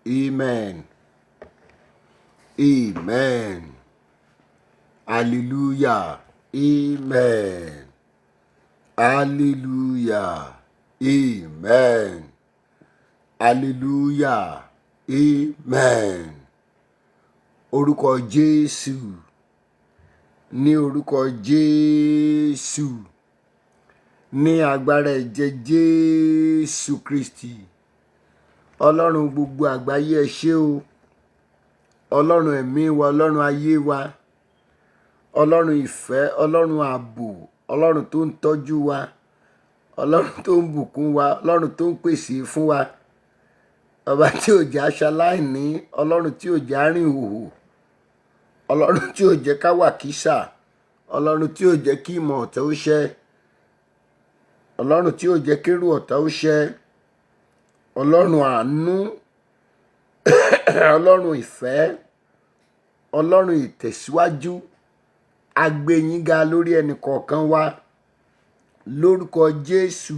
Amen. Amen. Hallelujah. Amen. Hallelujah. Amen. Hallelujah. Amen. Orúkọ Jésù. Ní orúkọ Jésù. Ní agbára ẹ̀jẹ̀ Jésù Kristi. Ọlọ́run gbogbo àgbáyé ẹ ṣé o. Ọlọ́run ẹ̀mí wa, Ọlọ́run ayé wa. Ọlọ́run ìfẹ́, Ọlọ́run ààbò, Ọlọ́run tó ń tọ́jú wa. Ọlọ́run tó ń bùkún wa, Ọlọ́run tó ń pèsè fún wa. Ọba tí ò jẹ́ aṣaláìní, Ọlọ́run tí ò jẹ́ arìn ìhòhò. Ọlọ́run tí ò jẹ́ ká wà kísà. Ọlọ́run tí ò jẹ́ kí ìmọ̀ ọ̀tá ó ṣẹ. Ọlọ́run tí ò jẹ́ kérú ọ̀tá ó ṣẹ. Ọlọ́run àánú. Ọlọ́run ìfẹ́. Ọlọ́run ìtẹ̀síwájú. A gbé yín ga lórí ẹnì kọ̀ọ̀kan wa. Lórúkọ Jésù.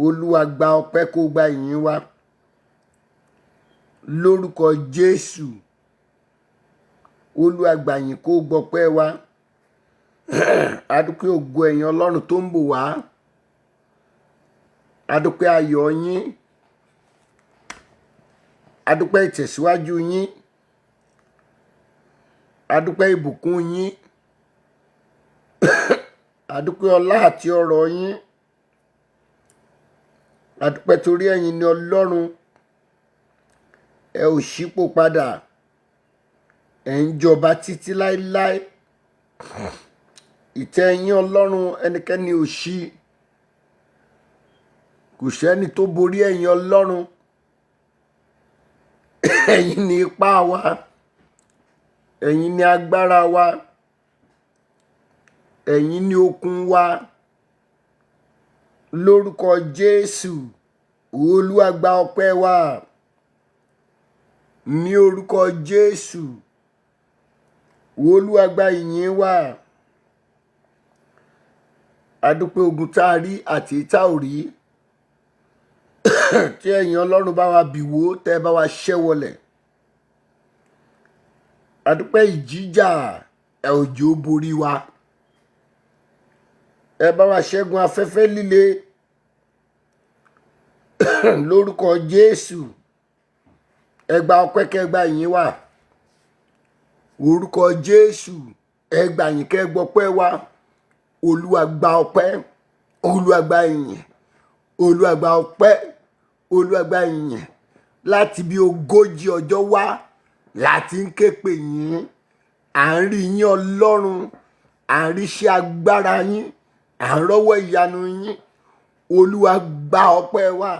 Olúwa gba ọpẹ́ kó gba ìyìn wa. Lórúkọ Jésù. Olúwa gba ìyìn kó gbọpẹ́ wa. A dúpẹ́ ògo ẹ̀yin Ọlọ́run tó ń bò wá. A dúpẹ́ ayọ̀ yín. A dúpẹ́ ìtẹ̀síwájú yín. A dúpẹ́ ìbùkún yín. A dúpẹ́ ọlá àti ọrọ̀ yín. A dúpẹ́ torí ẹ̀yin ni Ọlọ́run. Ẹ ò ṣípò padà. Ẹ ń jọba títí láéláé. Ìtẹ́ yín Ọlọ́run ẹnikẹ́ni ò ṣí. Kò sẹ́ni tó borí ẹ̀yin Ọlọ́run. Ẹ̀yin ni ipá wa. Ẹ̀yin ni agbára wa. Ẹ̀yin ni okun wa. Lórúkọ Jésù. Olúwa gba ọpẹ́ wa. Ní orúkọ Jésù. Olúwa gba ìyìn wa. A dúpẹ́ ogun tá a rí àti tá ò rí. Tí ẹ̀yin Ọlọ́run bá wa bì wó, tẹ́ bá wa ṣẹ́ wọlẹ̀. A dúpẹ́ ìjìjà ẹ ò jẹ́ ó borí wa. Ẹ bá wa ṣẹ́gun afẹ́fẹ́ líle. Lórúkọ Jésù. Ẹ gba ọpẹ́ kẹ́ gba ìyìn wa. Orúkọ Jésù. Ẹ gba ìyìn kẹ́ gbọpẹ́ wa. Olúwa gba ọpẹ́. Olúwa gba ìyìn. Olúwa gba ọpẹ́. Olúwa gba ìyìn. Láti bí 40 ọjọ́ wá láti ń ké pè yín. À ń rí yín Ọlọ́run. À ń rí iṣẹ́ agbára yín. À ń rọ́wọ́ ìyanu yín. Olúwa gba ọpẹ́ wa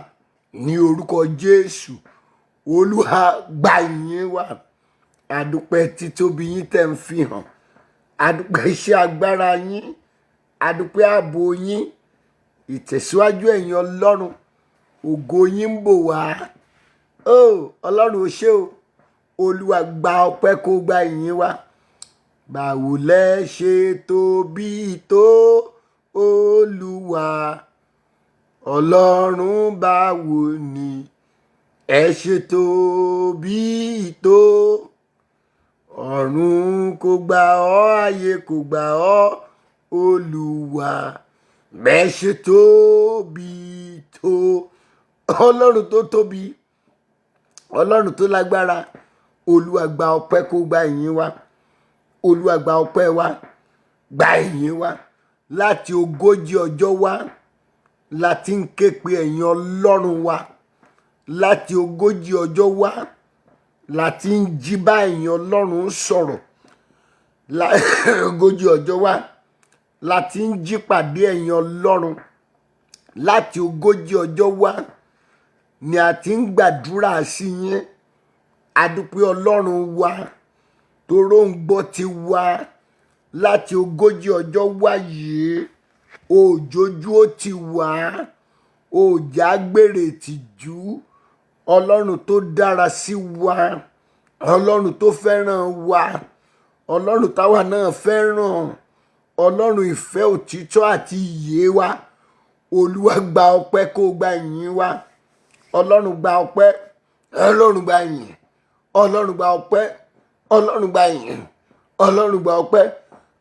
ní orúkọ Jésù. Olúwa gba ìyìn wa. A dúpẹ́ títóbi yín tẹ́ ń fi hàn. A dúpẹ́ iṣẹ́ agbára yín. A dúpẹ́ ààbò yín. Ìtẹ̀síwájú ẹ̀yin Ọlọ́run. Ògo yín ń bò wá. Ọlọ́run ò ṣé o. Olúwa gba ọpẹ́ kó gba ìyìn wa. Báwo lẹ ṣe tóbi tó Olúwa. Ọlọ́run báwo ni ẹ ṣe tóbi tó. Ọ̀run kò gbà ọ́, ayé kò gbà ọ́ Olúwa. Bẹ́ẹ̀ ṣe tóbi tó. Ọlọ́run tó tóbi. Ọlọ́run tó lágbára. Olúwa gba ọpẹ́ kó gba ìyìn wa. Olúwa gba ọpẹ́ wa. Gba ìyìn wa. Láti 40 ọjọ́ wá láti ń ké pe ẹ̀yin Ọlọ́run wa. Láti 40 ọjọ́ wá láti ń jí bá ẹ̀yin Ọlọ́run sọ̀rọ̀. 40 ọjọ́ wá láti ń jí pàdé ẹ̀yin Ọlọ́run. Láti 40 ọjọ́ wá ni a ti ń gbàdúrà sí yín. A dúpẹ́ Ọlọ́run wa toró ń gbọ́ ti wa. Láti 40 ọjọ́ wá yìí òjòjú ó ti wá. Òjà gbèrè tìjú. Ọlọ́run tó dára sí wa. Ọlọ́run tó fẹ́ràn wa. Ọlọ́run táwa náà fẹ́ràn. Ọlọ́run ìfẹ́ òtítọ́ àti ìyè wa. Olúwa gba ọpẹ́ kó gba ìyìn wa. Ọlọ́run gba ọpẹ́. ọlọ́run gba ìyìn, ọlọ́run gba ọpẹ́, ọlọ́run gba ìyìn, ọlọ́run gba ọpẹ́,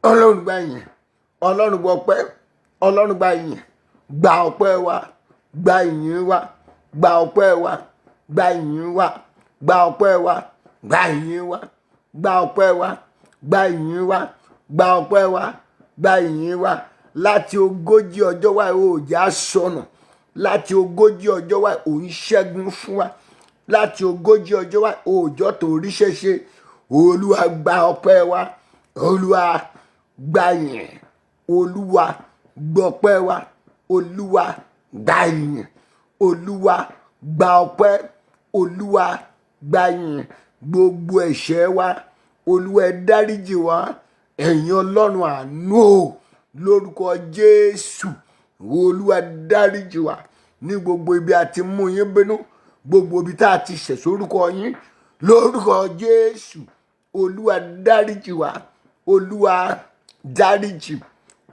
ọlọ́run gba ìyìn, ọlọ́run gba ọpẹ́, ọlọ́run gba ìyìn, gba ọpẹ́ wa, gba ìyìn wa, gba ọpẹ́ wa, gba ìyìn wa, gba ọpẹ́ wa, gba ìyìn wa, gba ọpẹ́ wa, gba ìyìn wa, gba ọpẹ́ wa, gba ìyìn wa. Láti ogójì ọjọ́ wa ò já sọnù, láti ogójì ọjọ́ wa ò ń ṣẹ́gun fún wa, láti ogójì ọjọ́ wa òòjọ́ tó ríṣẹ́ ṣe. Olúwa gba ọpẹ́ wa, olúwa gba ìyìn, olúwa gbọpẹ́ wa, olúwa gba ìyìn, olúwa gba ọpẹ́, olúwa gba ìyìn. Gbogbo ẹ̀ṣẹ̀ wa olúwa ẹ dáríjì wa, ẹ̀yin ọlọ́run àánú o, lórúkọ Jésù. Olúwa dáríjì wa ní gbogbo ibi a ti mú yín bínú, gbogbo ibi tá a ti ṣẹ̀ sórúkọ yín, lórúkọ Jésù. Olúwa dáríjì wa, olúwa dáríjì,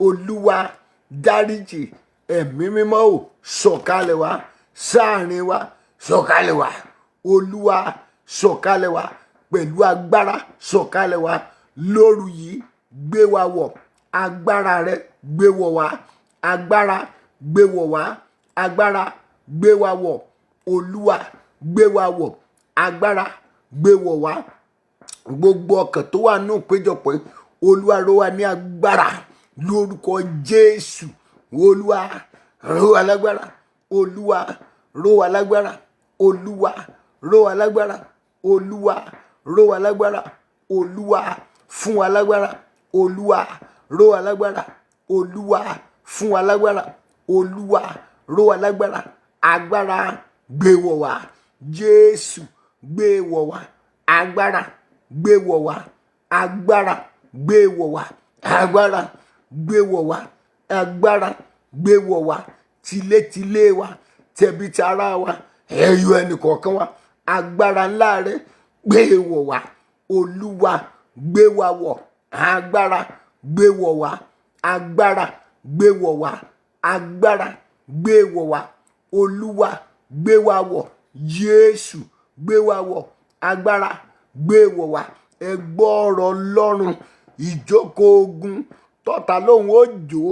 olúwa dáríjì. Ẹ̀mí mímọ́ ò sọ̀kalẹ̀ wá sáàrin wa, sọ̀kalẹ̀ wá, olúwa sọ̀kalẹ̀ wá pẹ̀lú agbára, sọ̀kalẹ̀ wá lóru yìí, gbé wa wọ̀, agbára rẹ gbé wọ̀ wá, agbára gbé wọ̀ wá, agbára gbé wa wọ̀, olúwa gbé wa wọ̀, agbára gbé wọ̀ wá. Gbogbo ọkàn tó wà nínú ìpéjọpọ̀ yìí, olúwa ró wa ní agbára lórúkọ Jésù. Olúwa ró wa lágbára, olúwa ró wa lágbára, olúwa ró wa lágbára, olúwa ró wa lágbára, olúwa fún wa lágbára, olúwa ró wa lágbára, olúwa fún wa lágbára, olúwa ró wa lágbára. Agbára gbé wọ̀ wá, Jésù gbé wọ̀ wá, agbára gbé wọ̀ wá, agbára gbé wọ̀ wá, agbára gbé wọ̀ wá, agbára gbé wọ̀ wá, tilétilé wa, tẹbí tará wa, ẹyọ ẹnìkọ̀ọ̀kan wa, agbára ńlá rẹ gbé wọ̀ wá, olúwa gbé wa wọ̀, agbára gbé wọ̀ wá, agbára gbé wọ̀ wá, agbára gbé wọ̀ wá, olúwa gbé wa wọ̀, Jésù gbé wa wọ̀, agbára gbé wọ̀ wá. Ẹ gbọ́ ọ̀rọ̀ Ọlọ́run, ìjókòó ogun tọ́ta lóhùn ó jò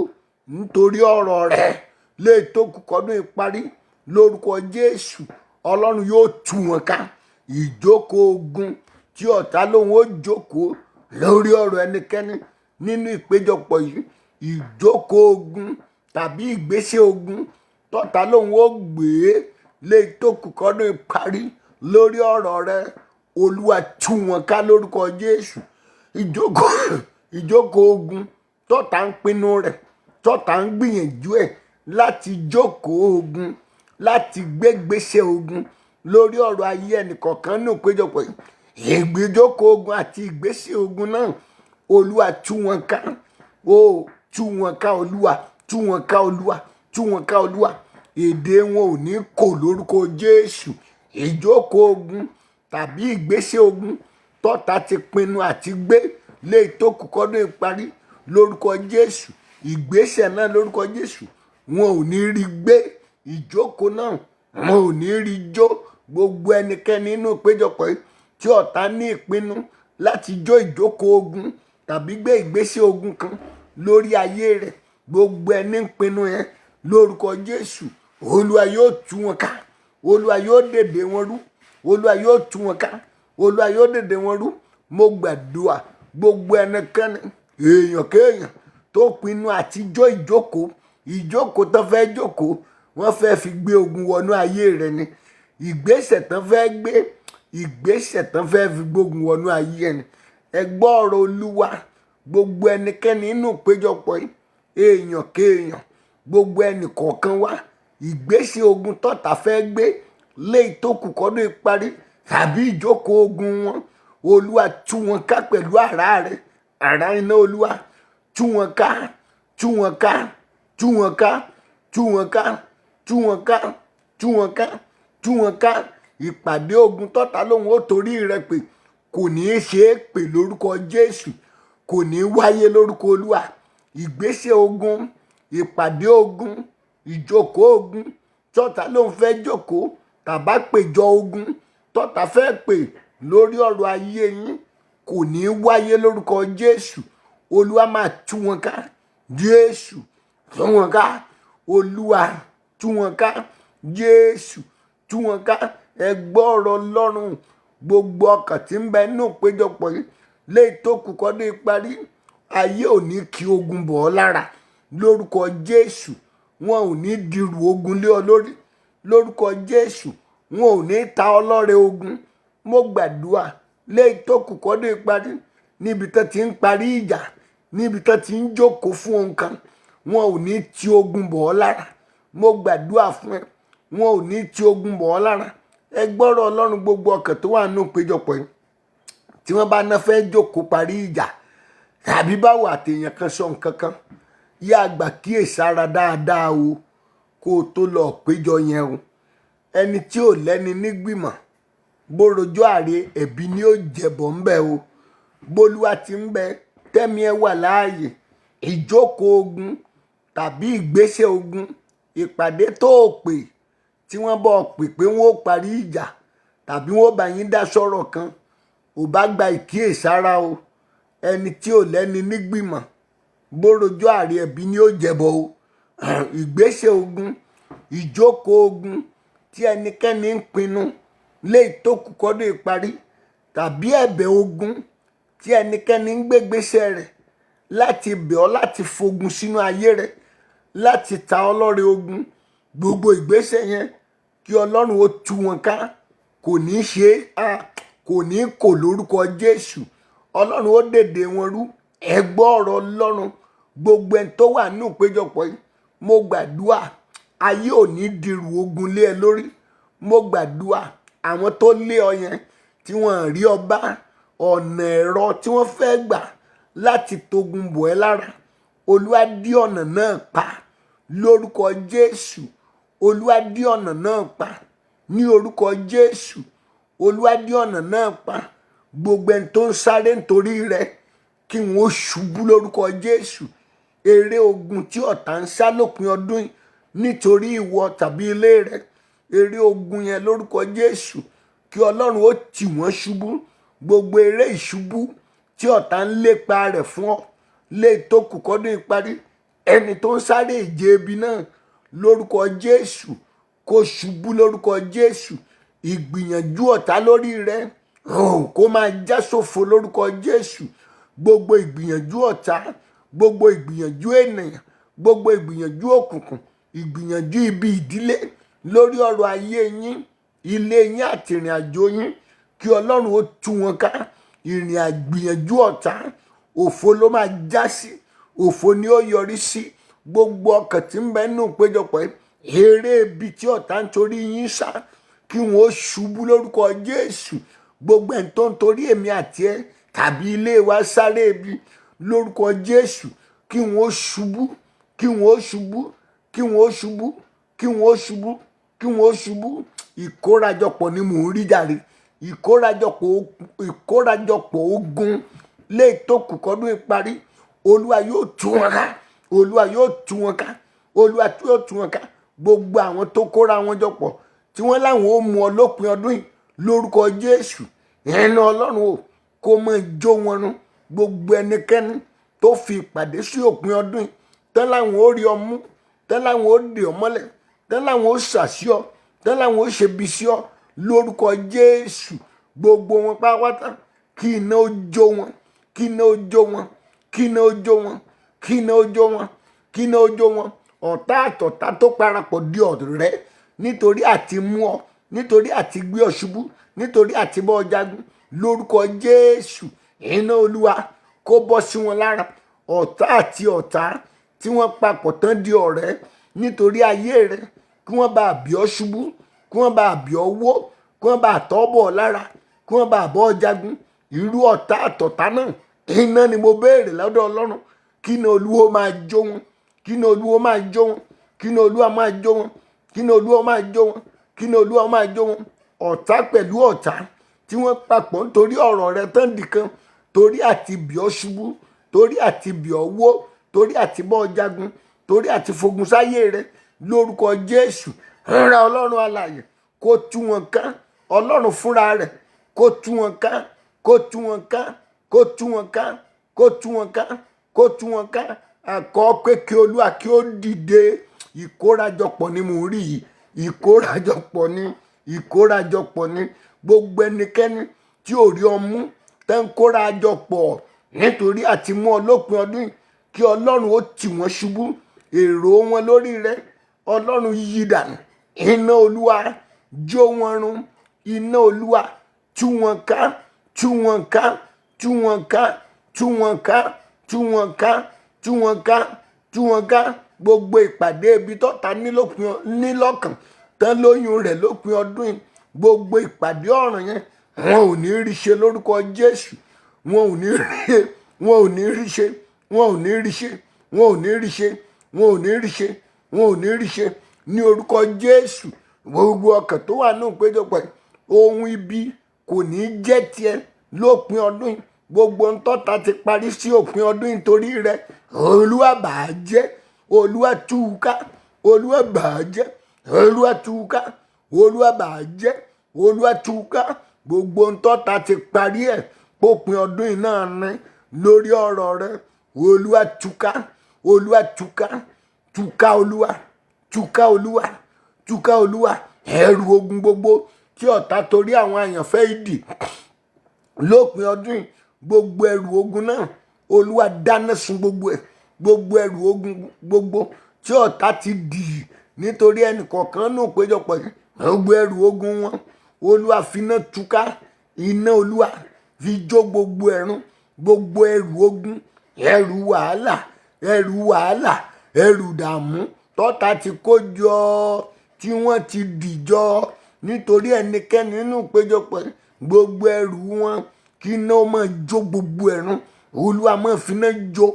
nítorí ọ̀rọ̀ rẹ̀ lè tó kọ́dún ìparí, lórúkọ Jésù. Ọlọ́run yóò tú wọn ká. Ìjókòó ogun tí ọ̀tá lóhùn ó jókòó lórí ọ̀rọ̀ ẹnikẹ́ni nínú ìpéjọpọ̀ yìí, ìjókòó ogun tàbí ìgbésẹ̀ ogun tọ́ta lóhùn ó gbé lè tó kọ́dún ìparí lórí ọ̀rọ̀ rẹ̀, olúwa tú wọn ká lórúkọ Jésù. Ìjókòó ogun tọ́ta ń pinnu rẹ̀, tọ́ta ń gbìyànjú ẹ̀ láti jókòó ogun, láti gbégbésẹ̀ ogun lórí ọ̀rọ̀ ayé ẹnìkọ̀ọ̀kan nínú ìpéjọpọ̀ yìí. Ìgbéjókòó ogun àti ìgbésẹ̀ ogun náà, olúwa tú wọn ká, ó tú wọn ká, olúwa tú wọn ká, olúwa tú wọn ká, olúwa. Èdè wọn ò ní kò lórúkọ Jésù. Ìjókòó ogun tàbí ìgbésẹ̀ ogun tọ́ta ti pinnu àti gbé lè tó kọ́dún ìparí, lórúkọ Jésù. Ìgbésẹ̀ náà lórúkọ Jésù, wọn ò ní rí gbé. Ìjókòó náà wọn ò ní rí jó. Gbogbo ẹnikẹ́ni nínú ìpéjọpọ̀ yìí tí ọ̀tá ní ìpinnu láti jó ìjókòó ogun tàbí gbé ìgbésẹ̀ ogun kan lórí ayé rẹ̀, gbogbo ẹni ń pinnu yẹn lórúkọ Jésù, olúwa yóò tú wọn ká, olúwa yóò dèdè wọn rú, olúwa yóò tú wọn ká, olúwa yóò dèdè wọn rú. Mo gbàdúrà gbogbo ẹnikẹ́ni, èèyàn kéèyàn tó pinnu àti jó ìjókòó tó fẹ́ jókòó, wọ́n fẹ́ fi gbé ogun wọnú ayé rẹ̀ ni. Ìgbésẹ̀ tán fẹ́ gbé, ìgbésẹ̀ tán fẹ́ fi gbógun wọnú ayé ẹni. Ẹ gbọ́ ọ̀rọ̀ olúwa, gbogbo ẹnikẹ́ni nínú ìpéjọpọ̀ yìí, èèyàn kéèyàn, gbogbo ẹnì kọ̀ọ̀kan wá, ìgbésẹ̀ ogun tọ́ta fẹ́ gbé léyìí tó kù kọ́dún ìparí tàbí ìjókòó ogun wọn, olúwa tú wọn ká pẹ̀lú àrá rẹ̀, àrá iná olúwa tú wọn ká, tú wọn ká, tú wọn ká, tú wọn ká, tú wọn ká, tú wọn ká, tú wọn ká. Ìpàdé ogun tọ́ta lóhùn ó torí rẹ̀ pé kò ní í ṣe é pè lórúkọ Jésù, kò ní í wáyé lórúkọ olúwa. Ìgbésẹ̀ ogun, ìpàdé ogun, ìjókòó ogun tọ́ta lóhùn fẹ́ jókòó tàbá péjọ ogun tọ́ta fẹ́ pè lórí ọ̀rọ̀ ayé yín kò ní wáyé lórúkọ Jésù. Olúwa máa tú wọn ká. Jésù tú wọn ká. Olúwa tú wọn ká. Jésù tú wọn ká. Ẹ gbọ́ ọ̀rọ̀ Ọlọ́run. Gbogbo ọkàn tí ń bẹ nínú ìpéjọpọ̀ yìí léyìí tó kù kọ́dún ìparí, ayé ò ní kí ogun bọ̀ ọ́ lára lórúkọ Jésù. Wọn ò ní dirù ogun lé ọ lórí lórúkọ Jésù. Wọn ò ní ta ọlọ́rẹ ogun. Mo gbàdúrà léyìí tó kù kọ́dún ìparí, níbi tó ti ń parí ìjà, níbi tó ti ń jókòó fún ohun kan, wọn ò ní ti ogun bọ̀ ọ́ lára. Mo gbàdúrà fún ẹ, wọn ò ní ti ogun bọ̀ ọ́ lára. Ẹ gbọ́rọ̀ Ọlọ́run. Gbogbo ọkàn tó wà nínú ìpéjọpọ̀ yìí tí wọ́n bá ná fẹ́ jókòó parí ìjà tàbí báwo àtèèyàn kan sọ nǹkan kan, yá àgbà kíyèsára dáadáa o kó o tó lọ péjọ yẹn o. Ẹni tí ò lẹ́ni nígbìmọ̀ bórojọ́ àrè ẹ̀bí ni ó jẹ̀bọ̀ ń bẹ o. Bólúwa ti ń bẹ tẹ́mi ẹ wà láàyè, ìjókòó ogun tàbí ìgbésẹ̀ ogun, ìpàdé tó o pè tí wọ́n bọ̀ pè pé wọ́n ó parí ìjà tàbí wọ́n bá yín dá sọ̀rọ̀ kan, ò bá gba ìkíyèsára o. Ẹni tí ò lẹ́ni nígbìmọ̀ bórojọ́ àrè ẹ̀bí ni ó jẹ̀bọ̀ o. Ìgbésẹ̀ ogun, ìjókòó ogun tí ẹnikẹ́ni ń pinnu léyìí tó kù kọ́dún ìparí, tàbí ẹ̀bẹ̀ ogun tí ẹnikẹ́ni ń gbégbésẹ̀ rẹ̀ láti bẹ̀ ọ́ láti fogun sínú ayé rẹ̀, láti ta ọlọ́rẹ ogun, gbogbo ìgbésẹ̀ yẹn kí Ọlọ́run ó tú wọn ká. Kò ní ṣe kò ní kò lórúkọ Jésù. Ọlọ́run ó dèdè wọn rú. Ẹ gbọ́ ọ̀rọ̀ Ọlọ́run. Gbogbo ẹni tó wà nínú ìpéjọpọ̀ yìí, mo gbàdúrà ayé ò ní dirù ogun lé ẹ lórí. Mo gbàdúrà àwọn tó lé ọ yẹn tí wọ́n rí ọ bá, ọ̀nà ẹ̀rọ tí wọ́n fẹ́ gbà láti togun bọ̀ ẹ́ lára, Olúwa dí ọ̀nà náà pa lórúkọ Jésù. Olúwa dí ọ̀nà náà pa ní orúkọ Jésù. Olúwa dí ọ̀nà náà pa. Gbogbo ẹni tó ń sáré nítorí rẹ kí wọ́n ṣubú lórúkọ Jésù. Eré ogun tí ọ̀tá ń sá lópin ọdún yìí nítorí ìwọ tàbí ilé rẹ, eré ogun yẹn lórúkọ Jésù kí Ọlọ́run ó tì wọ́n ṣubú. Gbogbo eré ìṣubú tí ọ̀tá ń lépa rẹ̀ fún ọ lè tó kù kọ́dún ìparí, ẹni tó ń sáré ìje ibi náà lórúkọ Jésù kó ṣubú lórúkọ Jésù. Ìgbìyànjú ọ̀tá lórí rẹ kó máa já sófo lórúkọ Jésù. Gbogbo ìgbìyànjú ọ̀tá, gbogbo ìgbìyànjú ènìyàn, gbogbo ìgbìyànjú òkùnkùn, ìgbìyànjú ibi ìdílé lórí ọ̀rọ̀ ayé yín, ilé yín àti ìrìn àjò yín, kí Ọlọ́run ó tú wọn ká. Ìrìn àgbìyànjú ọ̀tá òfo ló máa já sí, òfo ni ó yọrí sí. Gbogbo ọkàn tí ń bẹ nínú ìpéjọpọ̀ yìí, eré ibi tí ọ̀tá ń torí yín sá, kí wọ́n ó ṣubú lórúkọ Jésù. Gbogbo ẹni tó ń torí èmi àti ẹ tàbí ilé wa sáré ibi lórúkọ Jésù, kí wọ́n ó ṣubú, kí wọ́n ó ṣubú, kí wọ́n ó ṣubú, kí wọ́n ó ṣubú, kí wọ́n ó ṣubú. Ìkórajọpọ̀ ni mò ń rí jàre. Ìkórajọpọ̀ ogun lè tó kù kọ́dún ìparí. Olúwa yóò tú wọn ká. Olúwa yóò tú wọn ká. Olúwa yóò tú wọn ká. Gbogbo àwọn tó kóra wọn jọpọ̀ tí wọ́n láwọn ó mú ọ lópin ọdún yìí lórúkọ Jésù, ẹnu Ọlọ́run o kó mọ jó wọn run. Gbogbo ẹnikẹ́ni tó fi ìpàdé sí òpin ọdún yìí tán láwọn ó rí ọ mú, tán láwọn ó dè ọ mọ́lẹ̀, tán láwọn ó ṣàṣì ọ, tán láwọn ó ṣebi sí ọ lórúkọ Jésù. Gbogbo wọn pátápátá kí iná ó jó wọn, kí iná ó jó wọn, kí iná ó jó wọn, kí iná ó jó wọn, kí iná ó jó wọn. Ọ̀tá àtọ̀tá tó parapọ̀ di ọ̀rẹ́ nítorí àti mú ọ, nítorí àti gbé ọ ṣubú, nítorí àti bọ́ ọ jagun lórúkọ Jésù. Iná Olúwa kó bọ́ sí wọn lára. Ọ̀tá àti ọ̀tá tí wọ́n papọ̀ tán di ọ̀rẹ́ nítorí ayé rẹ, kí wọ́n bá bí ọ ṣubú, kí wọ́n bá bí ọ wó, kí wọ́n bá tọ́ bọ̀ ọ lára, kí wọ́n bá bọ́ ọ jagun. Irú ọ̀tá àtọ̀tá náà, iná ni mo béèrè lọ́dọ̀ Ọlọ́run. Kí iná Olúwa máa jó wọn, kí iná Olúwa máa jó wọn, kí iná Olúwa máa jó wọn, kí iná Olúwa máa jó wọn, kí iná Olúwa máa jó wọn. Ọ̀tá pẹ̀lú ọ̀tá tí wọ́n papọ̀ nítorí ọ̀rọ̀ rẹ tán dìkan, torí àti bì ọ́ ṣubú, torí àti bì ọ́ wó, torí àti bọ́ ọ jagun, torí àti fogun sáyé rẹ lórúkọ Jésù. Rán Ọlọ́run alààyè kó tú wọn ká, ọlọ́run fúnra rẹ̀ kó tú wọn ká, kó tú wọn ká, kó tú wọn ká, kó tú wọn ká, kó tú wọn ká. Àkọ́ pé kí olúwa kí ó dìde. Ìkórajọpọ̀ ni mò ń rí yìí, ìkórajọpọ̀ ni, ìkórajọpọ̀ ni. Gbogbo ẹnikẹ́ni tí ò rí ọmú tẹ́ ń kórajọpọ̀ nítorí àti mú ọ lópin ọdún yìí, kí ọlọ́run ó tì wọ́n ṣubú. Èrò wọn lórí rẹ ọlọ́run yí dànù. Iná olúwa jó wọn run. Iná olúwa tú wọn ká, tú wọn ká, tú wọn ká, tú wọn ká, tú wọn ká, tú wọn ká, tú wọn ká. Gbogbo ìpàdé ibi tọ́ta nílọ́kàn tán lóyún rẹ̀ lópin ọdún yìí, gbogbo ìpàdé ọ̀ràn yẹn wọn ò ní rí ṣe lórúkọ Jésù. Wọn ò ní rí, wọn ò ní rí ṣe, wọn ò ní rí ṣe, wọn ò ní rí ṣe, wọn ò ní rí ṣe, wọn ò ní rí ṣe ní orúkọ Jésù. Gbogbo ọkàn tó wà ní ìpéjọpọ̀ ohun ibi kò ní jẹ́ tiẹ̀ lópin ọdún yìí. Gbogbo ntọ́ta ti parí sí òpin ọdún yìí torí rẹ̀. Olúwa bàá jẹ́, olúwa tú u ká, olúwa bàá jẹ́, olúwa tú u ká, olúwa bàá jẹ́, olúwa tú u ká. Gbogbo ntọ́ta ti parí ẹ̀ pópin ọdún yìí náà ní lórí ọ̀rọ̀ rẹ̀. Olúwa tú ká, olúwa tú ká, tú ká olúwa, tú ká olúwa, tú ká olúwa. Ẹrù ogun gbogbo tí ọ̀tá torí àwọn àyànfẹ́ ìdì lópin ọdún yìí, gbogbo ẹrù ogun náà olúwa dáná sun gbogbo ẹ̀. Gbogbo ẹrù ogun gbogbo tí ọ̀tá ti dì nítorí ẹnìkọ̀ọ̀kan náà péjọpọ̀ yìí, gbogbo ẹrù ogun wọn olúwa finá túká. Iná olúwa fi jó gbogbo ẹ̀rún, gbogbo ẹrù ogun, ẹrù wàhálà, ẹrù wàhálà, ẹrù dààmú tọ́ta ti kó jọ, tí wọ́n ti dìjọ nítorí ẹnikẹ́ni nínú péjọpọ̀ yìí, gbogbo ẹrù wọn kí iná máa jó gbogbo ẹ̀rún. Olúwa máa finá jó,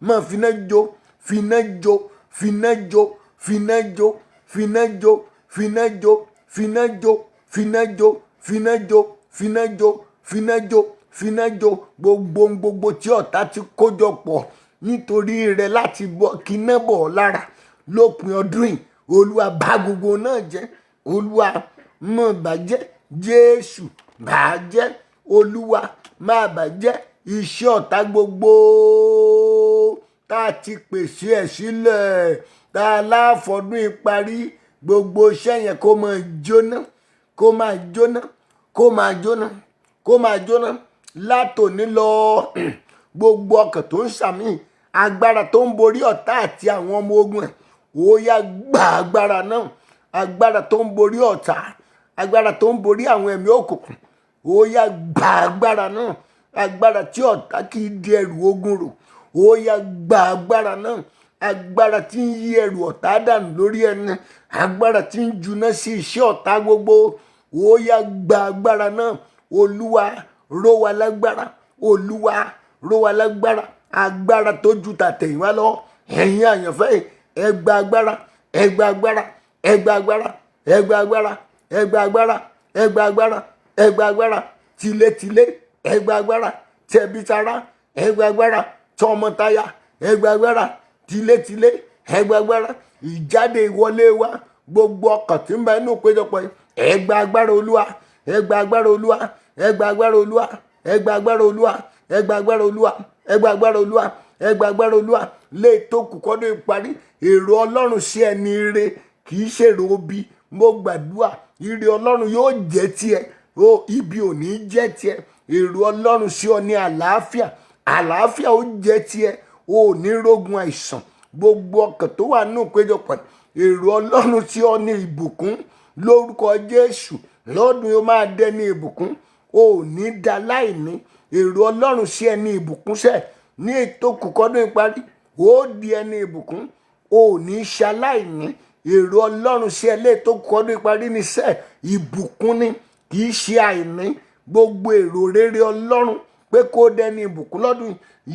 máa finá jó, finá jó, finá jó, finá jó, finá jó, finá jó, finá jó, finá jó, finá jó, finá jó, finá jó, finá jó. Gbogbo tí ọ̀tá ti kójọ pọ̀ nítorí rẹ̀ láti bọ́ kíná bọ̀ lára lópin ọdún yìí, olúwa bá gbogbo náà jẹ́. Olúwa má bàjẹ́, Jésù bàjẹ́, olúwa má bàjẹ́. Iṣẹ́ ọ̀tá gbogbo tá a ti pèsè ẹ̀ sílẹ̀, tá a láfọdún ìparí, gbogbo iṣẹ́ yẹn kó máa jóná, kó máa jóná, kó máa jóná, kó máa jóná látòní lọ. Gbogbo ọkàn tó ń sàmì agbára tó ń borí ọ̀tá àti àwọn ọmọ ogun ẹ̀, ó yá gba agbára náà. Agbára tó ń borí ọ̀tá, agbára tó ń borí àwọn ẹ̀mí òkùnkùn, ó yá gba agbára náà. Agbára tí ọ̀tá kì í di ẹrù ogun rò, ó yá gba agbára náà. Agbára tí ń yí ẹrù ọ̀tá dànù lórí ẹni, agbára tí ń juná sí iṣẹ́ ọ̀tá gbogbo, ó yá gba agbára náà. Olúwa ró wa lágbára, olúwa ró wa lágbára. Agbára tó ju tàtẹ̀yìnwá lọ. Ẹ̀yin àyànfẹ́, ẹ gba agbára, ẹ gba agbára, ẹ gba agbára, ẹ gba agbára, ẹ gba agbára, ẹ gba agbára, ẹ gba agbára. Tilétilé ẹ gba agbára, tẹbitara ẹ gba agbára, tọmọtaya ẹ gba agbára, tilétilé ẹ gba agbára. Ìjáde ìwọlé wa, gbogbo ọkàn tí ń bẹ inú péjọpọ̀ yìí, ẹ gba agbára olúwa, ẹ gba agbára olúwa, ẹ gba agbára olúwa, ẹ gba agbára olúwa, ẹ gba agbára olúwa, ẹ gba agbára olúwa, ẹ gba agbára olúwa. Lè tó kù kọ́dún ìparí, èrò ọlọ́run sí ẹni ire kì í ṣèrò obi. Mo gbàdúrà ire ọlọ́run yóò jẹ́ tiẹ̀, ibi ò ní jẹ́ tiẹ̀. Èrò ọlọ́run sí ọ ní àlàáfíà, àlàáfíà ó jẹ́ tiẹ̀, o ò ní rógun àìsàn. Gbogbo ọkàn tó wà nínú ìpéjọpọ̀, èrò ọlọ́run sí ọ ní ìbùkún lórúkọ Jésù. Lọ́dún yóò máa dẹ ní ìbùkún, o ò ní da láìní. Èrò ọlọ́run sí ẹni ìbùkún sẹ́ ní ètò kùkọ́dún ìparí, ó di ẹni ìbùkún, o ò ní ṣaláìní. Èrò ọlọ́run sí ẹlẹ́ tó kọ́dún ìparí ní sẹ́ ìbùkún ni, kì í ṣe àìní. Gbogbo èrò rere ọlọ́run pé kó dẹni ìbùkún lọ́dún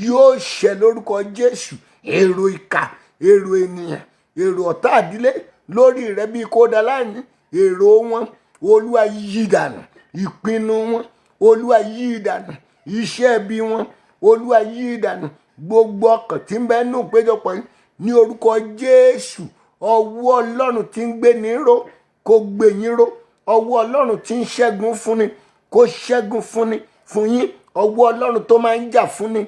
yóò ṣẹ lórúkọ Jésù. Èrò ìkà, èrò ènìyàn, èrò ọ̀tá àdílé lórí rẹ bí kó dá láìní, èrò wọn olúwa yí dànù. Ìpinnu wọn olúwa yí dànù. Iṣẹ́ ẹbí wọn olúwa yí dànù. Gbogbo ọkàn tí ń bẹ nínú ìpéjọpọ̀ yìí ní orúkọ Jésù, ọwọ́ ọlọ́run tí ń gbé ní ró kó gbé yín ró. ọwọ́ ọlọ́run tí ń ṣẹ́gun fúnni kó ṣẹ́gun fúnni fún yín. ọwọ́ ọlọ́run tó máa ń jà fúnni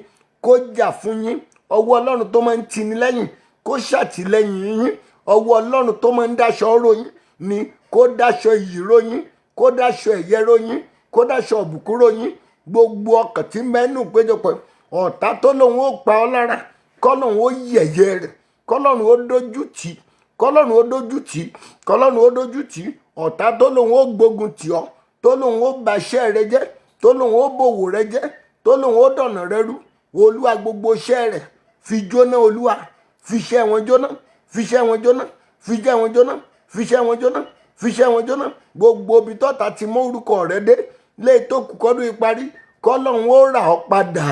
kó jà fún yín. ọwọ́ ọlọ́run tó máa ń tini lẹ́yìn kó ṣàtìlẹ́yìn yín. ọwọ́ ọlọ́run tó máa ń dáṣọ ròyìn ni kó dáṣọ iyì ròyìn, kó dáṣọ ẹ̀yẹ ròyìn, kó dáṣọ ọ̀bùkún ròyìn. gbogbo ọkàn tí mẹ́nu péjọpọ̀ ọ̀tá tó lòun ó pa ọ́ lára kọ́lọ́run ó yẹ̀yẹ́ rẹ̀, kọ́lọ́run ó dójú tì í, kọ́lọ́run ó dójú tì í, kọ́lọ́run ó dójú tì í. ọ̀tá tó lòun ó gbógun tì ọ́, tó lòun ó bàṣẹ́ rẹ jẹ́, tó lòun ó bòwò rẹ jẹ́, tó lòun ó dọ̀nà rẹ rú, olúwa gbogbo iṣẹ́ rẹ̀ fi jóná. olúwa fi iṣẹ́ wọn jóná, fi iṣẹ́ wọn jóná, fi iṣẹ́ wọn jóná, fi iṣẹ́ wọn jóná, fi iṣẹ́ wọn jóná. gbogbo ibi tọ́ta ti mú orúkọ rẹ dé lé tó kù kọ́dún ìparí kọ́lọ́run ó rà ọ́ padà,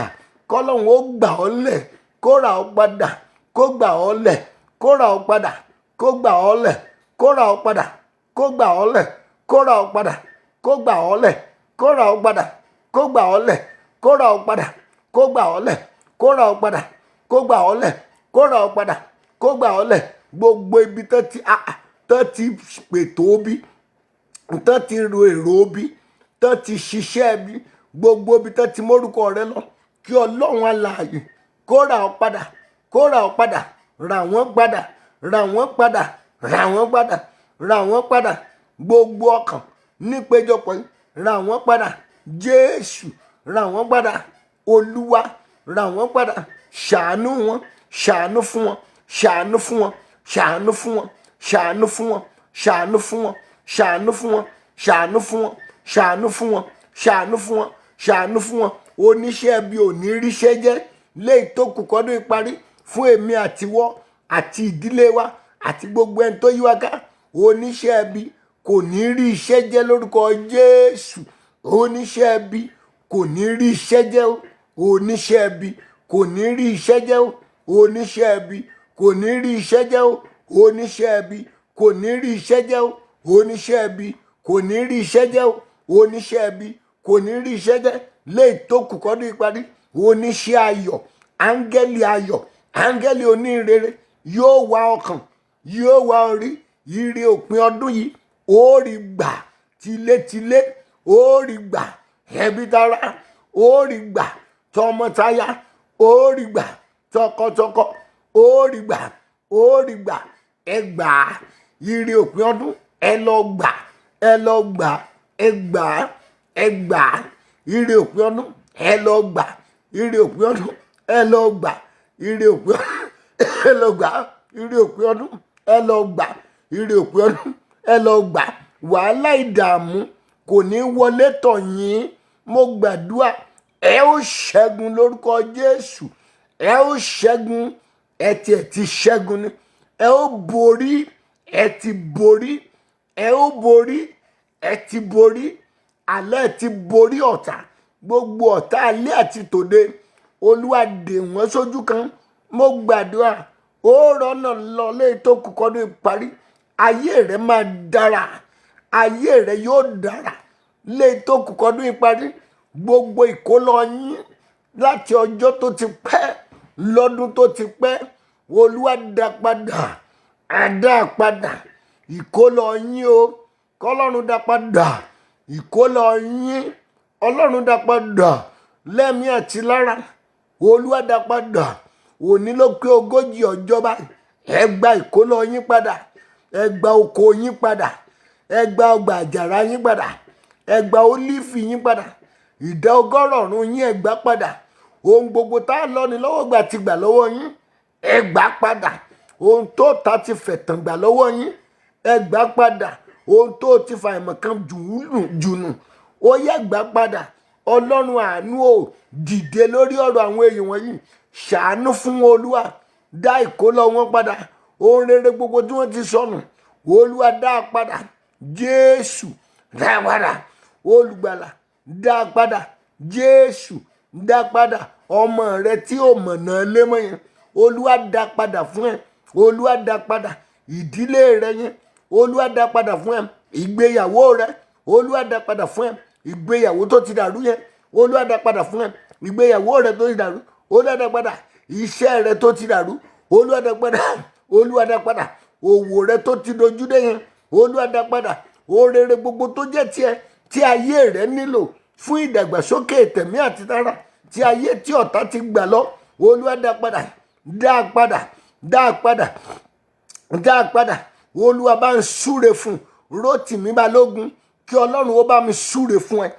kọ́lọ́run ó gbà ọ́ lẹ̀, kó rà ọ́ padà, kó gbà ọ́ lẹ̀, kó rà ọ́ padà, kó gbà ọ́ lẹ̀, kó rà ọ́ padà, kó gbà ọ́ lẹ̀, kó rà ọ́ padà, kó gbà ọ́ lẹ̀, kó rà ọ́ padà, kó gbà ọ́ lẹ̀, kó rà ọ́ padà, kó gbà ọ́ lẹ̀, kó rà ọ́ padà, kó gbà ọ́ lẹ̀, kó rà ọ́ padà, kó gbà ọ́ lẹ̀. gbogbo ibi tó ti pètò bí, tó ti ro èrò bí, tó ti ṣiṣẹ́ bí, gbogbo ibi tó ti mórúkọ rẹ lọ kí ọlọ́run alààyè kó rà ọ́ padà, kó rà ọ́ padà, rà wọ́n padà, rà wọ́n padà, rà wọ́n padà, rà wọ́n padà. gbogbo ọkàn nípéjọpọ̀ yìí rà wọ́n padà. jésù rà wọ́n padà. olúwa rà wọ́n padà. ṣàánú wọn, ṣàánú fún wọn, ṣàánú fún wọn, ṣàánú fún wọn, ṣàánú fún wọn, ṣàánú fún wọn, ṣàánú fún wọn, ṣàánú fún wọn, ṣàánú fún wọn, ṣàánú fún wọn, ṣàánú fún wọn. oníṣẹ́ bí ò ní ríṣẹ́ jẹ́ léyìí tó kù kọ́dún ìparí fún èmi àtiwọ́ àti ìdílé wa àti gbogbo ẹni tó yí wa ká. oníṣẹ́ bí kò ní rí iṣẹ́ jẹ́ lórúkọ jésù. oníṣẹ́ bí kò ní rí iṣẹ́ jẹ́ o. oníṣẹ́ bí kò ní rí iṣẹ́ jẹ́ o. oníṣẹ́ bí kò ní rí iṣẹ́ jẹ́ o. oníṣẹ́ bí kò ní rí iṣẹ́ jẹ́ o. oníṣẹ́ bí kò ní rí iṣẹ́ jẹ́ o. oníṣẹ́ bí kò ní rí iṣẹ́ jẹ́ léyìí tó kù kọ́dún ìparí. oníṣẹ́ ayọ̀, áńgẹ́lì ayọ̀, áńgẹ́lì onírere yóò wá ọkàn, yóò wá orí. ire òpin ọdún yìí ó rí gbà tilétilé, ó rí gbà ẹbí tará, ó rí gbà tọmọtaya, ó rí gbà tọkọtọkọ, ó rí gbà, ó rí gbà. ẹ gbà á. ire òpin ọdún ẹ lọ gbà, ẹ lọ gbà, ẹ gbà á, ẹ gbà á. ire òpin ọdún ẹ lọ gbà, ire òpin ọdún ẹ lọ gbà, ire òpin ọdún ẹ lọ gbà, ire òpin ọdún ẹ lọ gbà, ire òpin ọdún ẹ lọ gbà. wàhálà ìdààmú kò ní wọlé tọ̀ yín. mo gbàdúrà ẹ ó ṣẹ́gun lórúkọ jésù. ẹ ó ṣẹ́gun, ẹ tiẹ̀ ti ṣẹ́gun ni. ẹ ó borí, ẹ ti borí, ẹ ó borí, ẹ ti borí. alẹ́ ti borí ọ̀tá, gbogbo ọ̀tá alẹ́ àti tòde olúwa dè wọ́n sójú kan. mo gbàdúrà ó rọ́nà lọ léyìí tó kù kọ́dún ìparí. ayé rẹ máa dára, ayé rẹ yóò dára léyìí tó kù kọ́dún ìparí. gbogbo ìkólọ yín láti ọjọ́ tó ti pẹ́, lọ́dún tó ti pẹ́, olúwa dá padà, àdá padà. ìkólọ yín o, kọ́lọ́run dá padà. ìkólọ yín ọlọ́run dá padà lẹ́mí àti lára. olúwa dá padà. òní ló pé 40 ọjọ́ báyìí. ẹ gba ìkólọ yín padà, ẹ gba oko yín padà, ẹ gba ọgbà àjàrà yín padà, ẹ gba ólífì yín padà, ìdá 100 yín ẹ gbà padà. ohun gbogbo tá a lọ ní lọ́wọ́ gbà ti gbà lọ́wọ́ yín, ẹ gbà padà. ohun tó ta ti fẹ̀tàn gbà lọ́wọ́ yín, ẹ gbà padà. ohun tó ti fa ìmọ̀ kan jùnù, ó yẹ gbà padà. ọlọ́run àánú ò dìde lórí ọ̀rọ̀ àwọn èèyàn wọ̀nyí. ṣàánú fún olúwa, dá ìkólọ wọn padà. ohun rere gbogbo tí wọ́n ti sọnù, olúwa dá a padà. jésù dá a padà. olùgbàlà dá a padà. jésù dá a padà. ọmọ rẹ tí ò mọ̀nà lémọ̀ yẹn, olúwa dá a padà fún ẹ. olúwa dá a padà. ìdílé rẹ yẹn, olúwa dá a padà fún ẹ. ìgbéyàwó rẹ, olúwa dá a padà fún ẹ. ìgbéyàwó tó ti dàrú yẹn, olúwa dá a padà fún ẹ. ìgbéyàwó rẹ tó ti dàrú, olúwa dá a padà. iṣẹ́ rẹ tó ti dàrú, olúwa dá a padà. olúwa dá a padà. òwò rẹ tó ti dojú dé yẹn, olúwa dá a padà. ohun rere gbogbo tó jẹ́ tiẹ̀ tí ayé rẹ nílò fún ìdàgbàsókè tẹ̀mí àti tara, tí ayé tí ọ̀tá ti gbà lọ, Olúwa dá padà, dá padà, dá padà, dá padà. Olúwa bá ń súre fún Rótìmí Balógun, kí Ọlọ́run ó bá mi súre fún ẹ.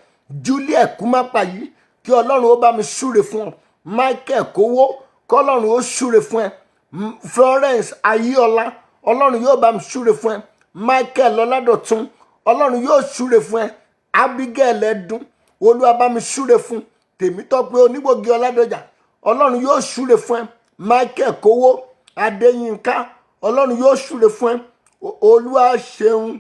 Juliet Kúmápàyí, kí Ọlọ́run ó bá mi súre fún ọ. Michael Kówó, kí Ọlọ́run ó súre fún ẹ. Florence Ayíọlá, Ọlọ́run yóò bá mi súre fún ẹ. Michael Ọládọ̀tun, Ọlọ́run yóò súre fún ẹ. Abigail Ẹdùn, Olúwa bá mi súre fún. Tèmítọ́pẹ́ Onígbògi Ọládọjà, Ọlọ́run yóò súre fún ẹ. Michael Kówó, Adéyínká, Ọlọ́run yóò súre fún ẹ. Olúwa ṣeun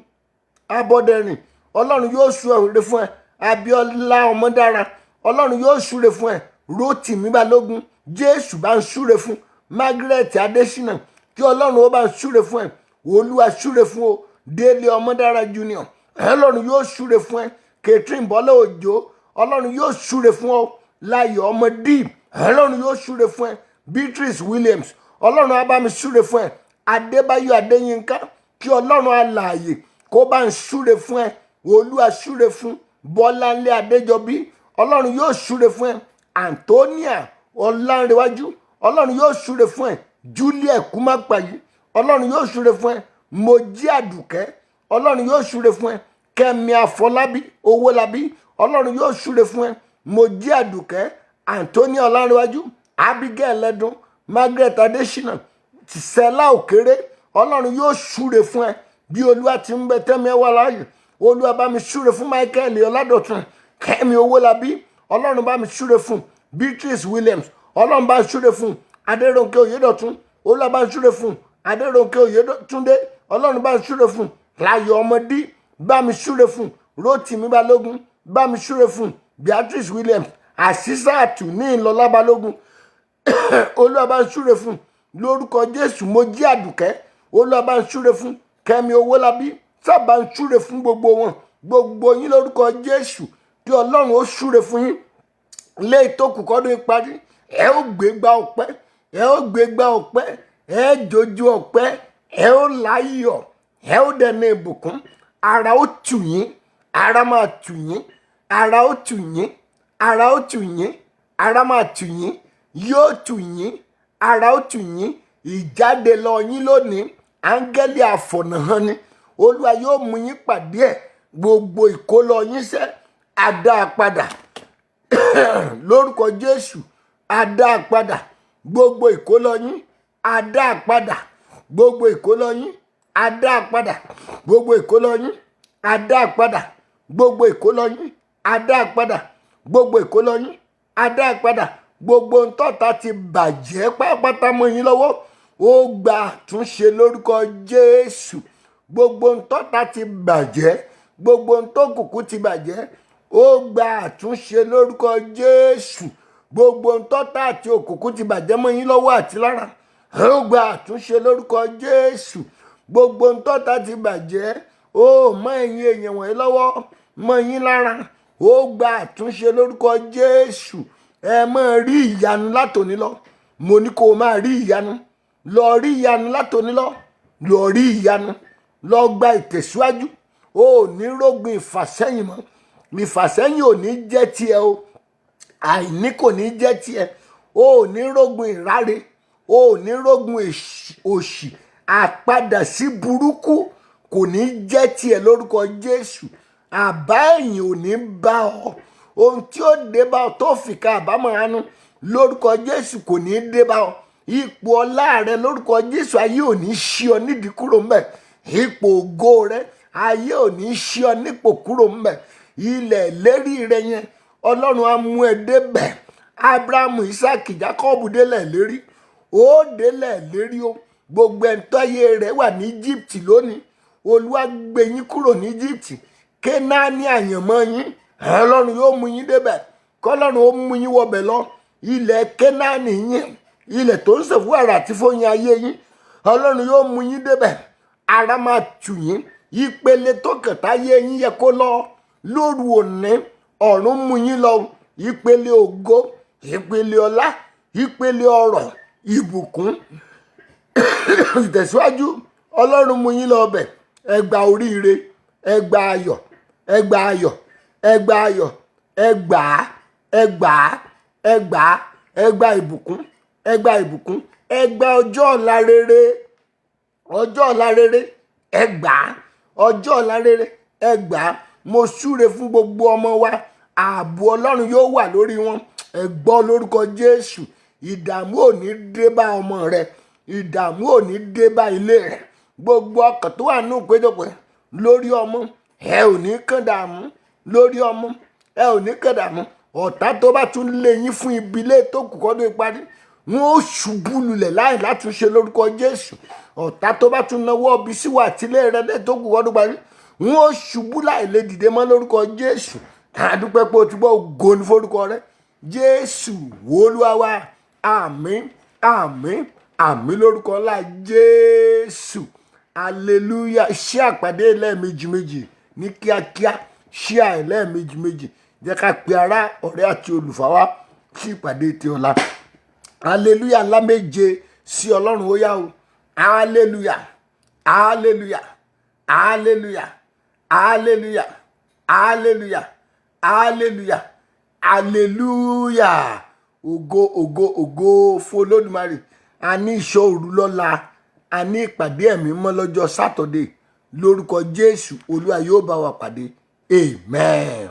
Abọ́dẹrìn, Ọlọ́run yóò súre fún ẹ. Abíọ́lá Ọmọdára, Ọlọ́run yóò súre fún ẹ. Rótìmí Balógun, Jésù bá ń súre fún. Margaret Adésínà, kí Ọlọ́run ó bá ń súre fún ẹ. Olúwa súre fún o. Délé Ọmọdára Junior, Ọlọ́run yóò súre fún ẹ. Catherine Bọ́lá Òjó, Ọlọ́run yóò súre fún ọ. Láyọ̀ Ọmọdé, Ọlọ́run yóò súre fún ẹ. Beatrice Williams, Ọlọ́run á bá mi súre fún ẹ. Adébáyọ̀ Adéyínká, kí Ọlọ́run alààyè kó bá ń súre fún ẹ. Olúwa súre fún. Bọ́láńlé Adéjọbí, Ọlọ́run yóò súre fún ẹ. Antonia Ọlánrewájú, Ọlọ́run yóò súre fún ẹ. Juliet Kúmápàyí, Ọlọ́run yóò súre fún ẹ. Mojí Àdùkẹ́, Ọlọ́run yóò súre fún ẹ. Kẹ́mi Àfọlábí Owólabí, Ọlọ́run yóò súre fún ẹ. Mojí Àdùkẹ́, Antonia Ọlánrewájú, Abigail Ẹdùn, Margaret Adésínà, Tìsẹ́lá Òkèrè, Ọlọ́run yóò súre fún ẹ. Bí Olúwa ti ń bẹ tẹ́mi ẹ wà láàyè, Olúwa bá mi súre fún Michael Ọládọ̀tun. Kẹ́mi Owólabí, Ọlọ́run bá mi súre fún. Beatrice Williams, Ọlọ́run bá mi súre fún. Adérónkẹ́ Oyèdọ̀tun, Olúwa bá mi súre fún. Adérónkẹ́ Oyètúndé, Ọlọ́run bá mi súre fún. Láyọ̀ Ọmọdé, bá mi súre fún. Rótìmí Balógun, bá mi súre fún. Beatrice Williams, Àṣìṣàtù ní Ìlọlá Balógun, Olúwa bá mi súre fún. Lórúkọ Jésù, Mojí Àdùkẹ́, Olúwa bá mi súre fún. Kẹ́mi Owólabí, sábà ń súre fún gbogbo wọn, gbogbo yín lórúkọ Jésù, kí Ọlọ́run ó súre fún yín. Lé ìtókù kọ́dún ìparí, ẹ ó gbégbá ọpẹ́, ẹ ó gbégbá ọpẹ́, ẹ jójú ọpẹ́, ẹ ó láyọ̀, ẹ ó dẹni ìbùkún. Ara ó tù yín, ara máa tù yín, ara ó tù yín, ara ó tù yín, ara máa tù yín, yóò tù yín, ara ó tù yín. Ìjáde lọ yín lónìí, áńgẹ́lì àfọ̀nàhàn ni. Olúwa yóò mú yín pàdé ẹ̀. Gbogbo ìkólọ yín sẹ́, á dá a padà. Lórúkọ Jésù, á dá a padà. Gbogbo ìkólọ yín, á dá a padà. Gbogbo ìkólọ yín, á dá a padà. Gbogbo ìkólọ yín, á dá a padà. Gbogbo ìkólọ yín, á dá a padà. Gbogbo ìkólọ yín, á dá a padà. Gbogbo ntọ́ta ti bàjẹ́ pátápátá mọ́ yín lọ́wọ́, ó gba àtúnṣe lórúkọ Jésù. Gbogbo ntọ́ta ti bàjẹ́, gbogbo ntọ́kùnkùn ti bàjẹ́, ó gba àtúnṣe lórúkọ Jésù. Gbogbo ntọ́ta àti òkùnkùn ti bàjẹ́ mọ́ yín lọ́wọ́ àti lára, ó gba àtúnṣe lórúkọ Jésù. Gbogbo ntọ́ta ti bàjẹ́, ó mọ́ ẹ̀yin èèyàn wọ̀nyí lọ́wọ́, mọ́ yín lára, ó gba àtúnṣe lórúkọ Jésù. Ẹ máa rí ìyanu látòní lọ. Mo ní kó o máa rí ìyanu. Lọ rí ìyanu látòní lọ. Lọ rí ìyanu. Lọ gba ìtẹ̀síwájú. O ò ní rógun ìfàsẹ́yìn mọ́. Ìfàsẹ́yìn ò ní jẹ́ tiẹ̀ o. Àìní kò ní jẹ́ tiẹ̀. O ò ní rógun ìráre. O ò ní rógun òṣì. Àpadà sí burúkú kò ní jẹ́ tiẹ̀ lórúkọ Jésù. Àbá ẹ̀yìn ò ní bá ọ. Ohun tí ó dé bá ọ tó fìkà àbámọ̀ àánú lórúkọ Jésù kò ní dé bá ọ. Ipò ọlá rẹ lórúkọ Jésù, ayé ò ní ṣí ọ nídìí kúrò ńbẹ̀. Ipò ògo rẹ, ayé ò ní ṣí ọ nípò kúrò ńbẹ̀. Ilẹ̀ ìlérí rẹ yẹn, Ọlọ́run á mú ẹ débẹ̀. Abrahamu, Isaac, Jacob délẹ̀ lérí. Ó délẹ̀ lérí o. Gbogbo ẹ̀ńtọ́yé rẹ̀ wà ní Egypt lónìí. Olúwa gbé yín kúrò ní Egypt. Kénáánì àyànmọ́ yín, Ọlọ́run yóò mú yín débẹ̀. Kọ́lọ́run ó mú yín wọbẹ̀ lọ. Ilẹ̀ Kénáánì yín, ilẹ̀ tó ń sèfú àrà àti fóyin ayé yín, Ọlọ́run yóò mú yín débẹ̀. Ara máa tù yín. Ìpele tó kẹta ayé yín yẹ kó lọ. Lóru òní, ọ̀run mú yín lọ. Ìpele ògo, ìpele ọlá, ìpele ọrọ̀, ìbùkún, ìtẹ̀síwájú, Ọlọ́run mú yín lọ bẹ̀. Ẹ gba oríire, ẹ gba ayọ̀, ẹ gba ayọ̀, ẹ gba ayọ̀, ẹ gbà á, ẹ gbà á, ẹ gbà á, ẹ gba ìbùkún, ẹ gba ìbùkún, ẹ gba ọjọ́ ọ̀la rere, ọjọ́ ọ̀la rere, ẹ gbà á, ọjọ́ ọ̀la rere, ẹ gbà á. Mo súre fún gbogbo ọmọ wa, ààbò Ọlọ́run yóò wà lórí wọn. Ẹ gbọ́ lórúkọ Jésù, ìdààmú ò ní dé bá ọmọ rẹ, ìdààmú ò ní dé bá ilé rẹ. Gbogbo ọkàn tó wà nínú ìpéjọpọ̀ lórí ọmọ, ẹ ò ní kàn dààmú lórí ọmọ, ẹ ò ní kàn dààmú. Ọ̀tá tó bá tún lé yín fún ibi ilé tó kù kọ́dún ìparí, wọn ó ṣubú lulẹ̀ láì látúnṣe lórúkọ Jésù. Ọ̀tá tó bá tún náwó ọbí sí wà tílé rẹ lé tó kù kọ́dún ìparí, wọn ó ṣubú láì lè dìde mọ́ lórúkọ Jésù. Àdúpẹ́ pé o ti gbọ́, ògo ni forúkọ rẹ. Jésù Olúwa wa, àmín, àmín, àmín lórúkọ ńlá Jésù. Hallelujah. Ṣé àpàdé lẹ́ẹ̀mejì méjì ní kíákíá, ṣé àìlẹ́ẹ̀mejì méjì. Jẹ́ ká pe ará, ọ̀rẹ́ àti olùfà wa sí ìpàdé ti ọ̀la. Hallelujah ńlá méje sí Ọlọ́run ó yá o. Hallelujah, hallelujah, hallelujah, hallelujah, hallelujah, hallelujah, hallelujah. Ògo, ògo, ògo fún Olódùmarè. A ní ìṣọ́ òru lọ́la, a ní ìpàdé ẹ̀mí mọ́ lọ́jọ́ Sátọ̀dé. Lórúkọ Jésù, Olúwa yóò bá wa pàdé. Amen.